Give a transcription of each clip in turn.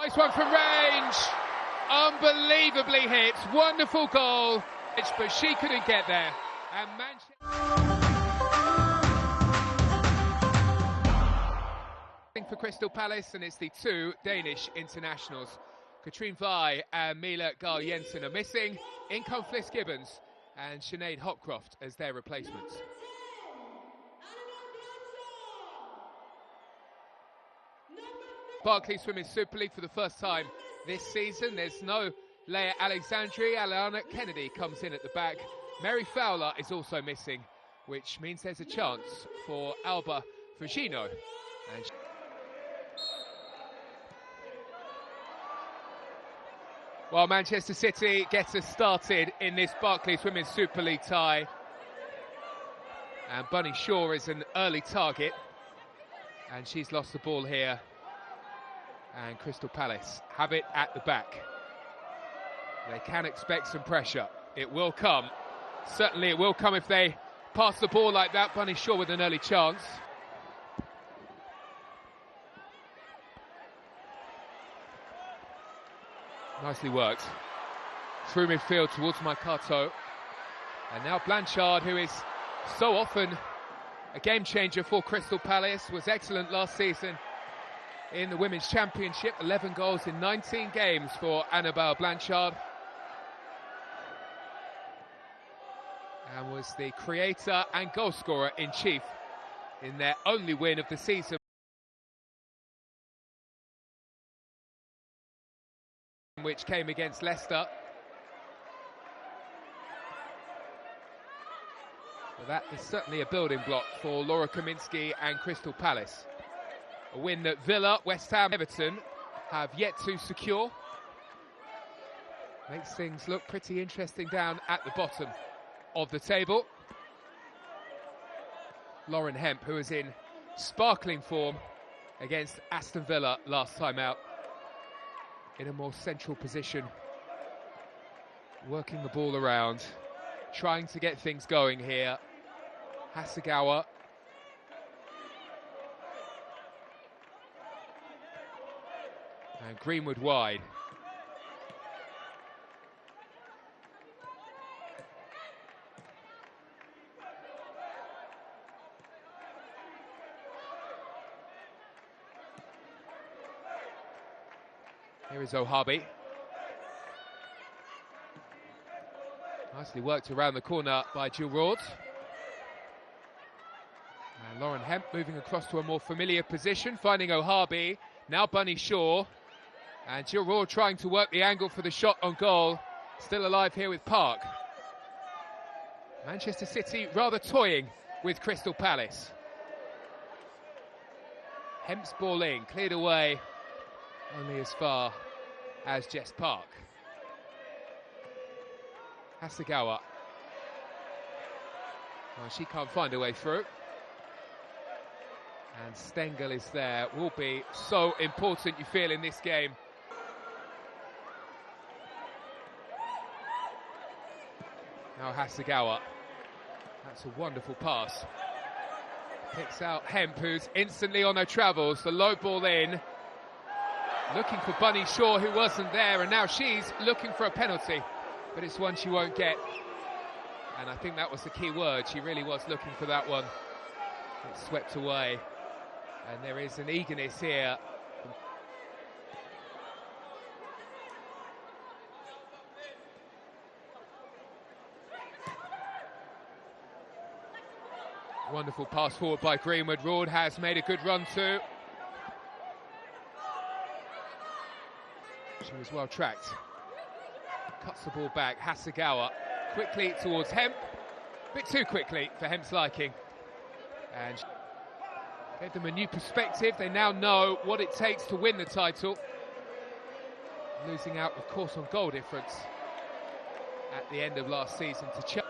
Nice one from range. Unbelievably hit. Wonderful goal. But she couldn't get there. And for Crystal Palace, and it's the two Danish internationals. Katrine Vai and Mila Gahl Jensen are missing. In come Fliss Gibbons and Sinead Hopcroft as their replacements. Barclays Women's Super League for the first time this season. There's no Leia Alexandri. Alana Kennedy comes in at the back. Mary Fowler is also missing, which means there's a chance for Alba Fugino. And well, Manchester City gets us started in this Barclays Women's Super League tie. And Bunny Shaw is an early target. And she's lost the ball here. And Crystal Palace have it at the back. They can expect some pressure. It will come. Certainly it will come if they pass the ball like that. Bunny Shaw with an early chance. Nicely worked. Through midfield towards Maikato. And now Blanchard, who is so often a game changer for Crystal Palace, was excellent last season in the Women's Championship. 11 goals in 19 games for Annabelle Blanchard. And was the creator and goal scorer in chief in their only win of the season, which came against Leicester. Well, that is certainly a building block for Laura Kaminski and Crystal Palace. A win that Villa, West Ham, Everton have yet to secure. Makes things look pretty interesting down at the bottom of the table. Lauren Hemp, who is in sparkling form against Aston Villa last time out, in a more central position, working the ball around, trying to get things going here. Hasegawa. And Greenwood wide. Here is Ohabi. Nicely worked around the corner by Jill Rord. And Lauren Hemp moving across to a more familiar position, finding Ohabi. Now Bunny Shaw. And Jill Rord trying to work the angle for the shot on goal. Still alive here with Park. Manchester City rather toying with Crystal Palace. Hemp's ball in, cleared away. Only as far as Jess Park. Hasegawa. Well, she can't find a way through. And Stengel is there. Will be so important, you feel, in this game. Now Hasegawa. That's a wonderful pass. Picks out Hemp, who's instantly on her travels. The low ball in. Looking for Bunny Shaw, who wasn't there, and now she's looking for a penalty, but it's one she won't get. And I think that was the key word. She really was looking for that one. It's swept away, and there is an eagerness here. Wonderful pass forward by Greenwood. Rord has made a good run too. She was well tracked. Cuts the ball back. Hasegawa quickly towards Hemp. A bit too quickly for Hemp's liking. And gave them a new perspective. They now know what it takes to win the title. Losing out, of course, on goal difference at the end of last season to Chelsea.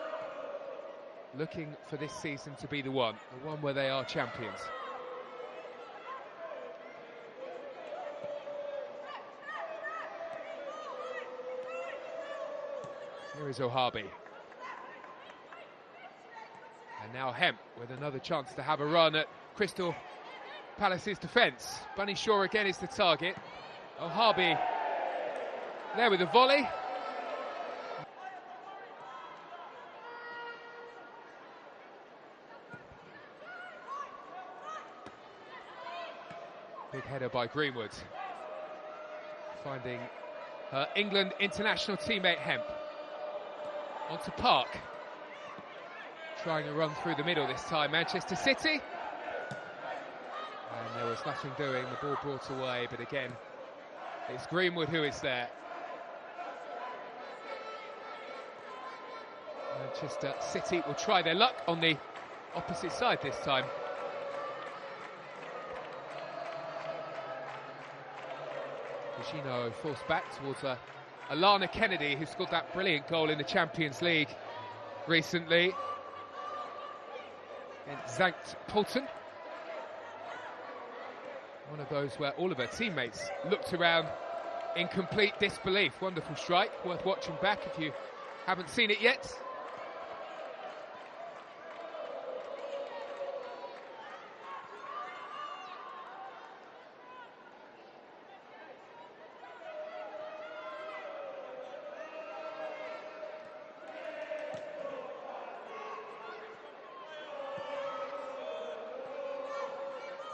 Looking for this season to be the one where they are champions. Here is Ohabi. And now Hemp with another chance to have a run at Crystal Palace's defence. Bunny Shaw again is the target. Oh, Harby there with a volley. Big header by Greenwood, finding her England international teammate Hemp. Onto Park, trying to run through the middle this time, Manchester City. And there was nothing doing, the ball brought away, but again, it's Greenwood who is there. Manchester City will try their luck on the opposite side this time. Gino forced back towards Alana Kennedy, who scored that brilliant goal in the Champions League recently in Sankt Pölten. One of those where all of her teammates looked around in complete disbelief. Wonderful strike, worth watching back if you haven't seen it yet.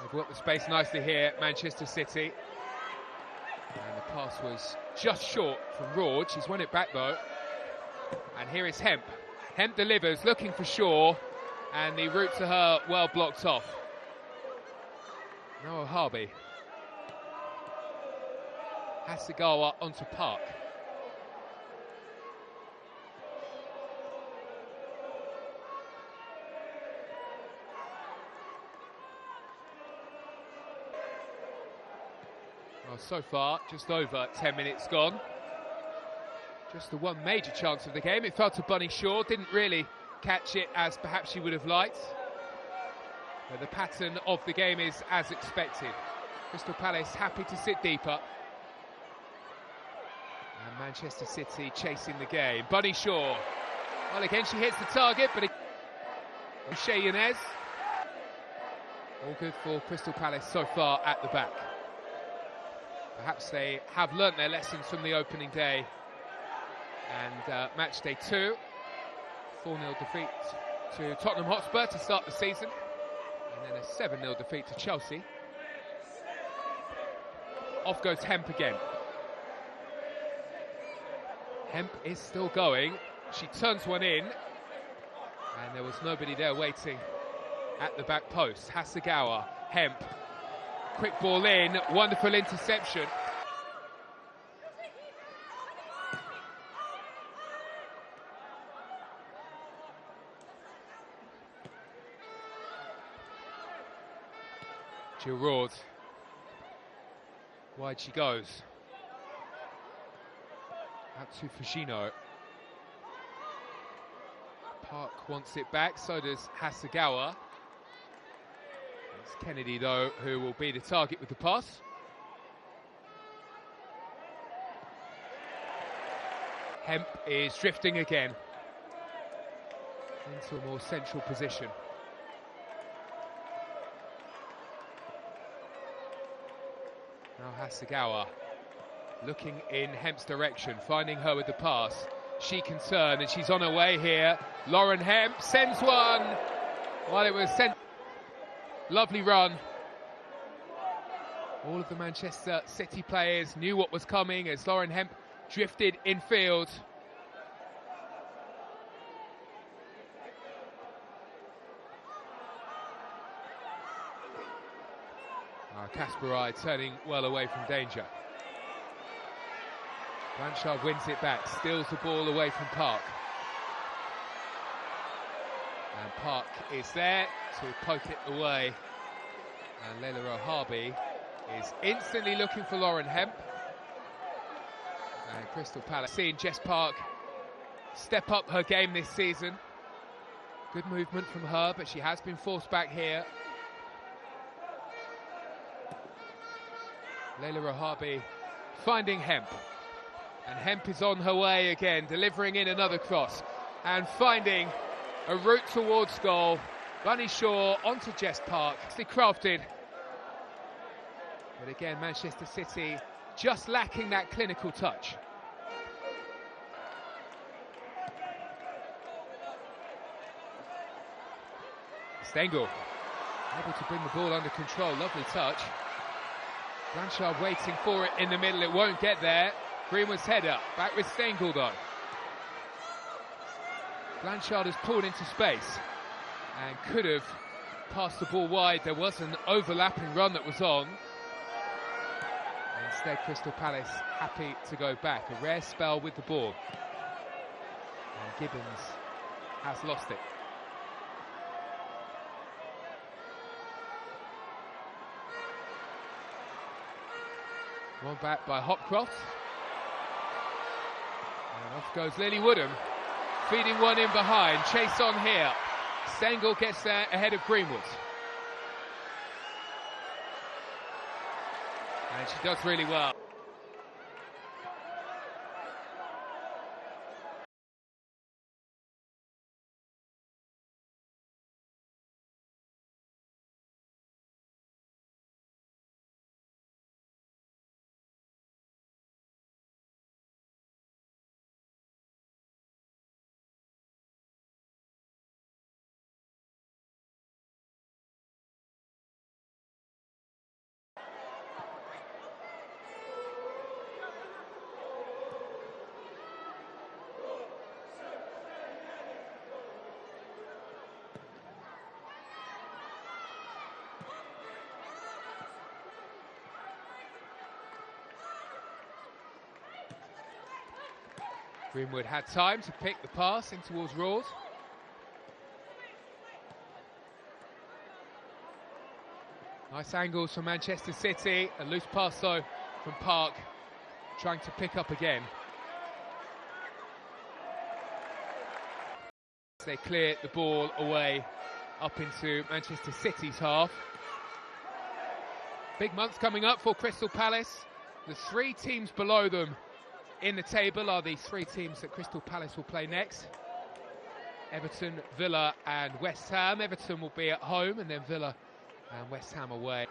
They've worked the space nicely here, Manchester City. And the pass was just short from Rord. She's won it back though. And here is Hemp. Hemp delivers, looking for Shaw. And the route to her well blocked off. Now Harby. Hasegawa onto Park. Well, so far, just over 10 minutes gone. Just the one major chance of the game. It fell to Bunny Shaw, didn't really catch it as perhaps she would have liked. But the pattern of the game is as expected. Crystal Palace happy to sit deeper. And Manchester City chasing the game. Bunny Shaw. Well, again, she hits the target, but O'Shea Yanez. All good for Crystal Palace so far at the back. Perhaps they have learnt their lessons from the opening day and match day 2. 4-0 defeat to Tottenham Hotspur to start the season, and then a 7-0 defeat to Chelsea. Off goes Hemp again. Hemp is still going. She turns one in, and there was nobody there waiting at the back post. Hasegawa, Hemp. Quick ball in, wonderful interception. Jill Rord. Wide she goes. Out to Fujino. Park wants it back, so does Hasegawa. It's Kennedy, though, who will be the target with the pass. Hemp is drifting again into a more central position. Now Hasegawa looking in Hemp's direction, finding her with the pass. She can turn, and she's on her way here. Lauren Hemp sends one. Well, it was sent. Lovely run. All of the Manchester City players knew what was coming as Lauren Hemp drifted infield. Kasparai turning well away from danger. Blanchard wins it back, steals the ball away from Park. And Park is there to poke it away. And Leila Harby is instantly looking for Lauren Hemp. And Crystal Palace seeing Jess Park step up her game this season. Good movement from her, but she has been forced back here. Leila Harby finding Hemp. And Hemp is on her way again, delivering in another cross. And finding a route towards goal. Bunny Shaw onto Jess Park. Nicely crafted. But again, Manchester City just lacking that clinical touch. Stengel able to bring the ball under control, lovely touch. Blanchard waiting for it in the middle, it won't get there. Greenwood's header, back with Stengel though. Blanchard has pulled into space and could have passed the ball wide. There was an overlapping run that was on. Instead, Crystal Palace happy to go back. A rare spell with the ball. And Gibbons has lost it. One back by Hopcroft. And off goes Lily Woodham. Feeding one in behind. Chase on here. Stengel gets there ahead of Greenwood. And she does really well. Greenwood had time to pick the pass in towards Rawls. Nice angles from Manchester City. A loose pass though from Park, trying to pick up again. They clear the ball away up into Manchester City's half. Big month coming up for Crystal Palace. The three teams below them in the table are the three teams that Crystal Palace will play next. Everton, Villa and West Ham. Everton will be at home and then Villa and West Ham away.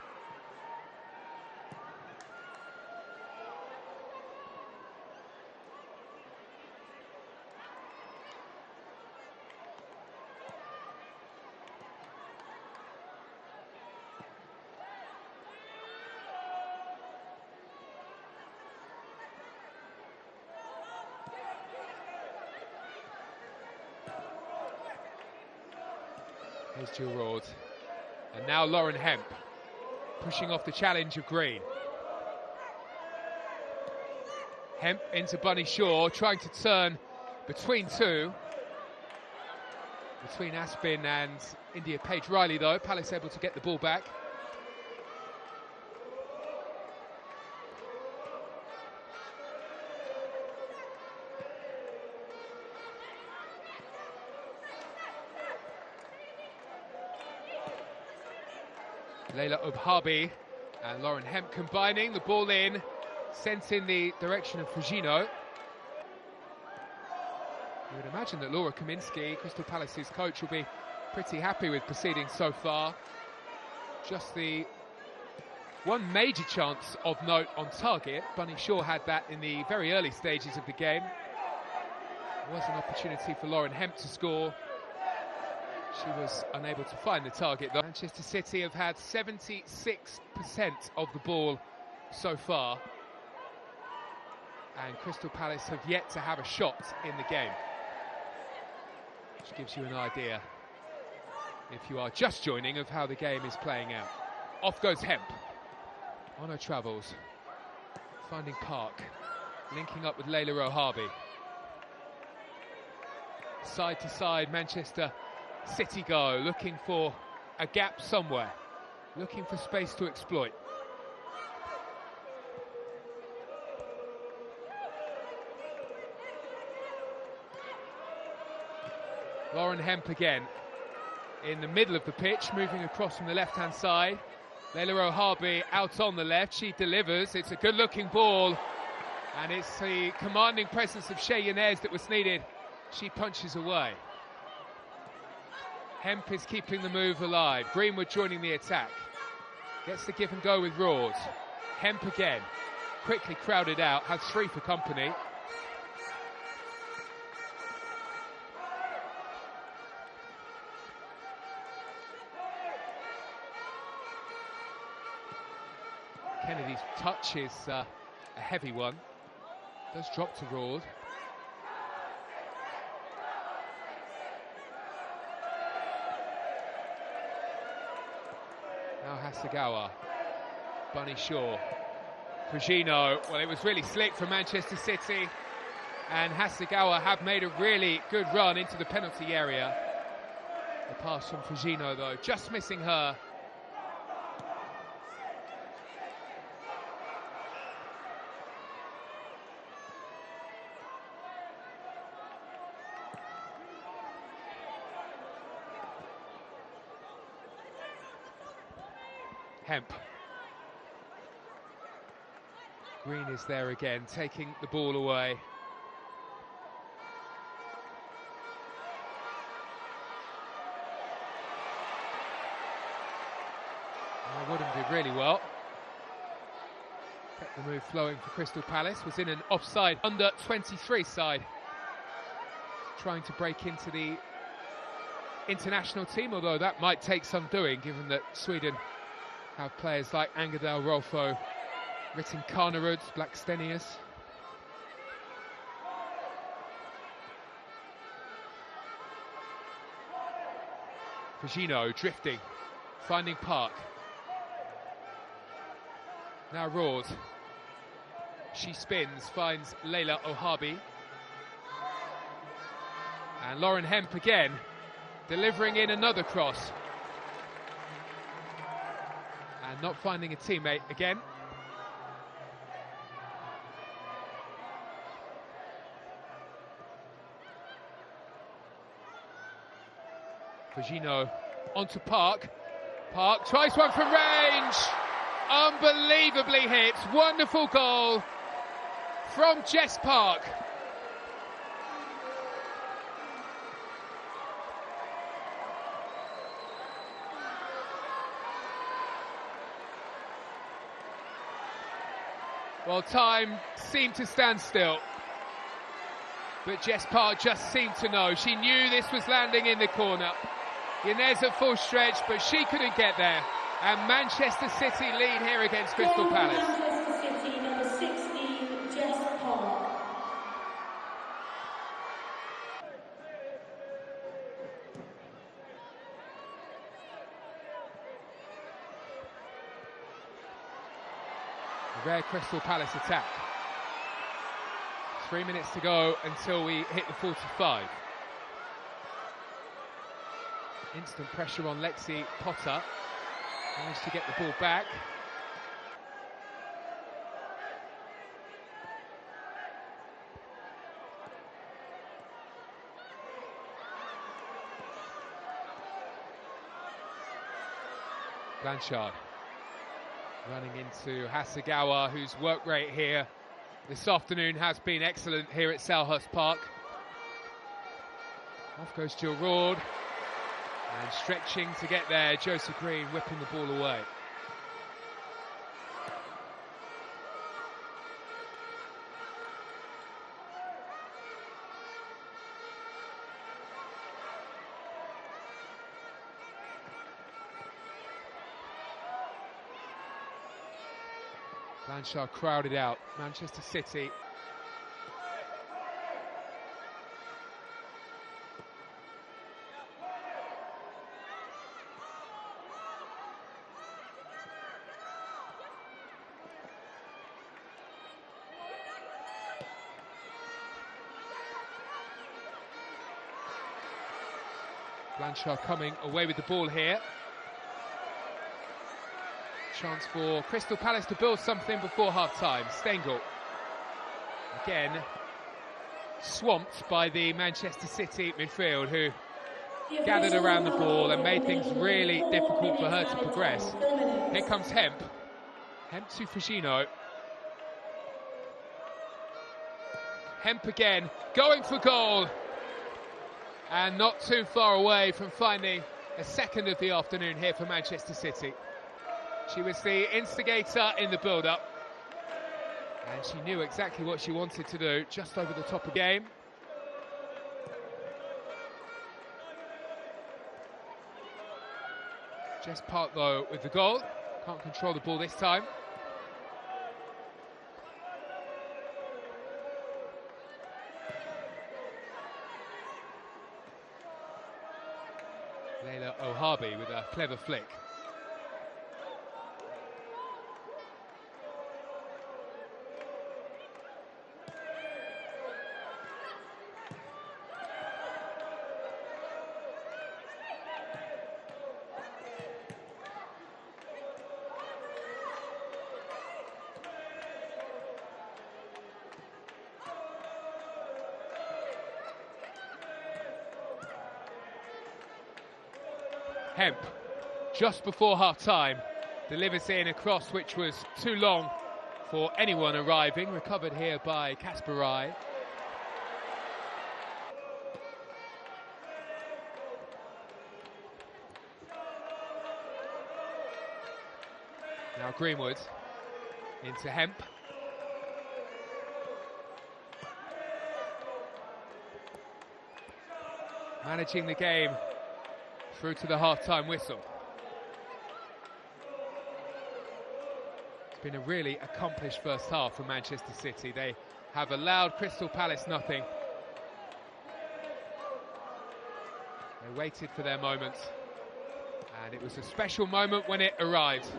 Here's Giroud, and now Lauren Hemp, pushing off the challenge of Green. Hemp into Bunny Shaw, trying to turn between two. Between Aspin and India Page Riley though, Palace able to get the ball back. Layla Obhabi and Lauren Hemp combining, the ball in, sent in the direction of Fujino. You would imagine that Laura Kaminski, Crystal Palace's coach, will be pretty happy with proceedings so far. Just the one major chance of note on target. Bunny Shaw had that in the very early stages of the game. There was an opportunity for Lauren Hemp to score. She was unable to find the target though. Manchester City have had 76% of the ball so far. And Crystal Palace have yet to have a shot in the game. Which gives you an idea, if you are just joining, of how the game is playing out. Off goes Hemp. On her travels. Finding Park. Linking up with Layla Ohabi. Side to side, Manchester City go, looking for a gap somewhere, looking for space to exploit. Lauren Hemp again, in the middle of the pitch, moving across from the left-hand side. Layla Ohabi out on the left, she delivers, it's a good-looking ball, and it's the commanding presence of Shea Yanez that was needed. She punches away. Hemp is keeping the move alive. Greenwood joining the attack. Gets the give and go with Rawls. Hemp again. quickly crowded out, has 3 for company. Kennedy's touch is a heavy one. Does drop to Rord. Now Hasegawa. Bunny Shaw. Fujino. Well, it was really slick from Manchester City. And Hasegawa have made a really good run into the penalty area. The pass from Fujino, though, just missing her. Hemp. Green is there again, taking the ball away. Woodham did really well. Kept the move flowing for Crystal Palace. Was in an offside under 23 side. Trying to break into the international team, although that might take some doing, given that Sweden have players like Angerdal, Rolfo, Ritten Karnerud, Blackstenius. Fujino drifting, finding Park. Now Rord. She spins, finds Leila Ohabi. And Lauren Hemp again, delivering in another cross. And not finding a teammate again. Fujino onto Park. Park tries one from range. Unbelievably hit. Wonderful goal from Jess Park. Well, time seemed to stand still, but Jess Park just seemed to know. She knew this was landing in the corner. Yanez at full stretch, but she couldn't get there. And Manchester City lead here against Crystal Palace. Manchester City, number 16, Jess Park. A rare Crystal Palace attack. 3 minutes to go until we hit the 45. Instant pressure on Lexi Potter. Managed to get the ball back. Blanchard running into Hasegawa, whose work rate here this afternoon has been excellent here at Selhurst Park. Off goes Jill Rord. And stretching to get there, Josie Green whipping the ball away. Blanchard crowded out. Manchester City. Blanchard coming away with the ball here. Chance for Crystal Palace to build something before half-time. Stengel, again, swamped by the Manchester City midfield, who gathered around the ball and made things really difficult for her to progress. Here comes Hemp. Hemp to Fujino. Hemp again, going for goal. And not too far away from finding a second of the afternoon here for Manchester City. She was the instigator in the build-up. And she knew exactly what she wanted to do, just over the top of the game. Jess Park, though, with the goal. Can't control the ball this time. Layla Ohabi with a clever flick. Hemp, just before half-time, delivers in a cross which was too long for anyone arriving. Recovered here by Kasparai. Now Greenwood into Hemp. Managing the game through to the half-time whistle. It's been a really accomplished first half for Manchester City. They have allowed Crystal Palace nothing. They waited for their moment, and it was a special moment when it arrived.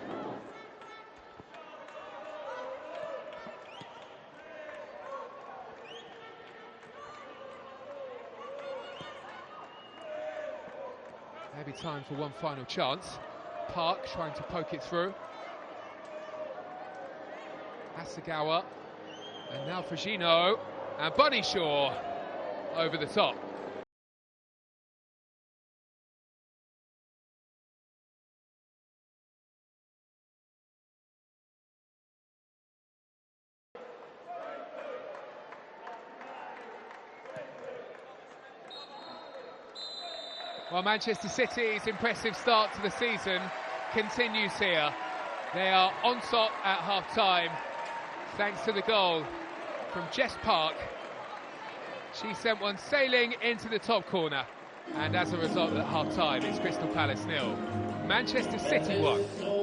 Maybe time for one final chance. Park trying to poke it through. Hasegawa, and now Fujino, and Bunny Shaw over the top. Well, Manchester City's impressive start to the season continues here. They are on top at half-time, thanks to the goal from Jess Park. She sent one sailing into the top corner, and as a result at half-time, it's Crystal Palace 0, Manchester City 1.